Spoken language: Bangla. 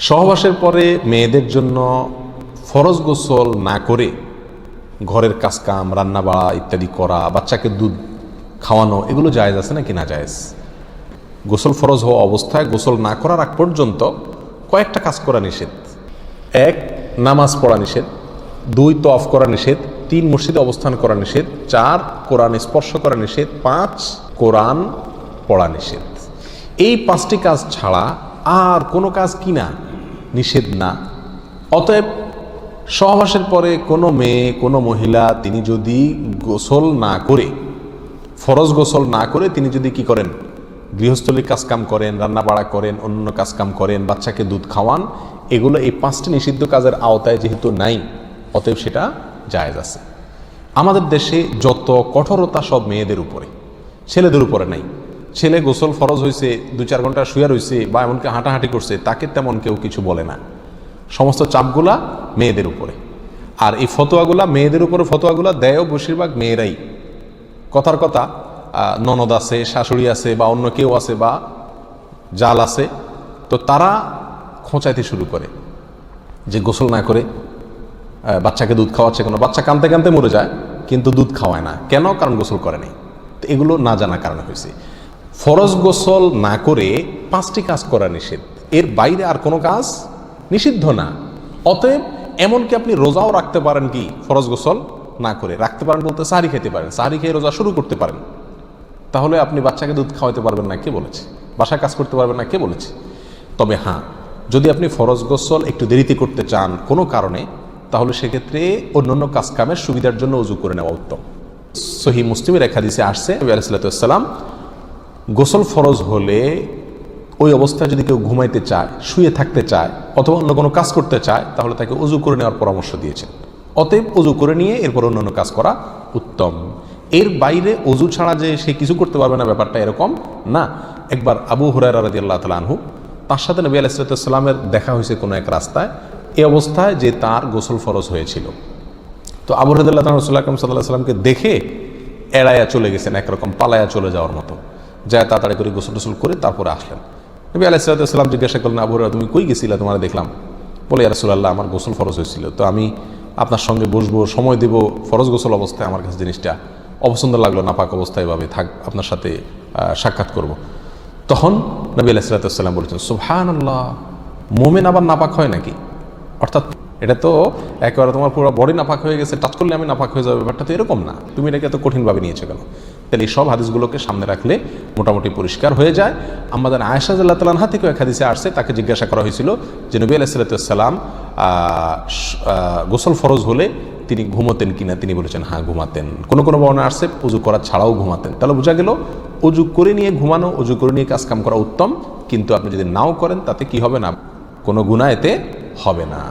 সহবাসের পরে মেয়েদের জন্য ফরজ গোসল না করে ঘরের কাজকাম রান্না বাড়া ইত্যাদি করা, বাচ্চাকে দুধ খাওয়ানো, এগুলো জায়েজ আছে নাকি না জায়েজ? গোসল ফরজ হওয়া অবস্থায় গোসল না করার আগ পর্যন্ত কয়েকটা কাজ করা নিষেধ। 1, নামাজ পড়া নিষেধ। 2, তওয়াফ করা নিষেধ। 3, মসজিদে অবস্থান করা নিষেধ। 4, কোরআন স্পর্শ করা নিষেধ। 5, কোরআন পড়া নিষেধ। এই 5টি কাজ ছাড়া আর কোনো কাজ কিনা নিষেধ না। অতএব সহবাসের পরে কোনো মেয়ে, কোনো মহিলা তিনি যদি গোসল না করে, ফরজ গোসল না করে তিনি যদি কি করেন, গৃহস্থলীর কাজকাম করেন, রান্না বাড়া করেন, অন্য কাজকাম করেন, বাচ্চাকে দুধ খাওয়ান, এগুলো এই 5টি নিষিদ্ধ কাজের আওতায় যেহেতু নাই, অতএব সেটা জায়েজ আছে। আমাদের দেশে যত কঠোরতা সব মেয়েদের উপরে, ছেলেদের উপরে নাই। ছেলে গোসল ফরজ হয়েছে, 2-4 ঘন্টা শুয়ে রয়েছে বা এমনকি হাঁটাহাঁটি করছে, তাকে তেমন কেউ কিছু বলে না। সমস্ত চাপগুলা মেয়েদের উপরে। আর এই ফতোয়াগুলা মেয়েদের উপরে, ফতোয়াগুলা দেয়ও বেশিরভাগ মেয়েরাই। কথার কথা, ননদ আছে, শাশুড়ি আছে বা অন্য কেউ আছে বা জাল আছে, তো তারা খোঁচাইতে শুরু করে যে গোসল না করে বাচ্চাকে দুধ খাওয়াচ্ছে। কোনো বাচ্চা কাঁদতে কাঁদতে মরে যায় কিন্তু দুধ খাওয়ায় না, কেন? কারণ গোসল করে নাই। তো এগুলো না জানার কারণে হয়েছে। ফরজ গোসল না করে 5টি কাজ করা নিষেধ, এর বাইরে আর কোনো কাজ নিষিদ্ধ না। অতএব এমনকি আপনি রোজাও রাখতে পারেন, কি ফরজ গোসল না করে রাখতে পারেন বলতে সাহরি খেতে পারেন, সাহরি খেয়ে রোজা শুরু করতে পারেন। তাহলে আপনি বাচ্চাকে দুধ খাওয়াতে পারবেন না, কে বলেছে? বাসায় কাজ করতে পারবেন না, কে বলেছে? তবে হ্যাঁ, যদি আপনি ফরজ গোসল একটু দেরিতে করতে চান কোনো কারণে, তাহলে সেক্ষেত্রে অন্যান্য কাজকামের সুবিধার জন্য ওযু করে নেওয়া উত্তম। সহিহ মুসলিমের এক হাদিসে আসছে, নবী আলাইহিস সালাম গোসল ফরজ হলে ওই অবস্থায় যদি কেউ ঘুমাইতে চায়, শুয়ে থাকতে চায় অথবা অন্য কোনো কাজ করতে চায়, তাহলে তাকে ওযু করে নেওয়ার পরামর্শ দিয়েছেন। অতএব ওযু করে নিয়ে এরপর অন্যান্য কাজ করা উত্তম। এর বাইরে ওযু ছাড়া যে সে কিছু করতে পারবে না, ব্যাপারটা এরকম না। একবার আবু হুরায়রা রাদিয়াল্লাহু তাআলা আনহু, তার সাথে নবী আলাইহিস সালামের দেখা হয়েছে কোনো এক রাস্তায়, এই অবস্থায় যে তার গোসল ফরজ হয়েছিল। তো আবু হুরায়রা রাদিয়াল্লাহু তাআলা রাসূলুল্লাহ সাল্লাল্লাহু আলাইহি ওয়াসাল্লামকে দেখে এড়াইয়া চলে গেছেন, একরকম পালায়া চলে যাওয়ার মতো, যায় তাড়াতাড়ি করে গোসল টোসল করে তারপরে আসলেন। নবী আলাইহিস সালাম জিজ্ঞাসা করলেন, আবু হুরায়রা তুমি কই গেছিলা? তোমার দেখলাম। বলে, ইয়া রাসূলুল্লাহ, আমার গোসল ফরজ হয়েছিল, তো আমি আপনার সঙ্গে বসবো, সময় দেব, ফরজ গোসল অবস্থায় আমার কাছে জিনিসটা অপছন্দ লাগলো, নাপাক অবস্থায় এভাবে থাক আপনার সাথে সাক্ষাৎ করব। তখন নবী আলাইহিস সালাম বলেছেন, সুবহানাল্লাহ, মোমেন আবার নাপাক হয় নাকি? অর্থাৎ এটা তো একেবারে তোমার পুরো বডি নাপাক হয়ে গেছে, টাচ করলে আমি নাপাক হয়ে যাবে, ব্যাপারটা তো এরকম না। তুমি এটাকে এত কঠিনভাবে নিয়েছো কেন? তাহলে এই সব হাদিসগুলোকে সামনে রাখলে মোটামুটি পরিষ্কার হয়ে যায়। আমাদের আয়েশা রাদিয়াল্লাহু তাআলা আনহা থেকে এক হাদিসে আসছে, তাকে জিজ্ঞাসা করা হয়েছিল যে নবী আলাইহিস সালাম গোসল ফরজ হলে তিনি ঘুমোতেন কিনা? তিনি বলেছেন হ্যাঁ, ঘুমাতেন। কোনো কোনো বর্ণনা আসছে উযু করা ছাড়াও ঘুমাতেন। তাহলে বোঝা গেল উযু করে নিয়ে ঘুমানো, উযু করে নিয়ে কাজকাম করা উত্তম। কিন্তু আপনি যদি নাও করেন তাতে কি হবে না, কোনো গুনাহ এতে হবে না।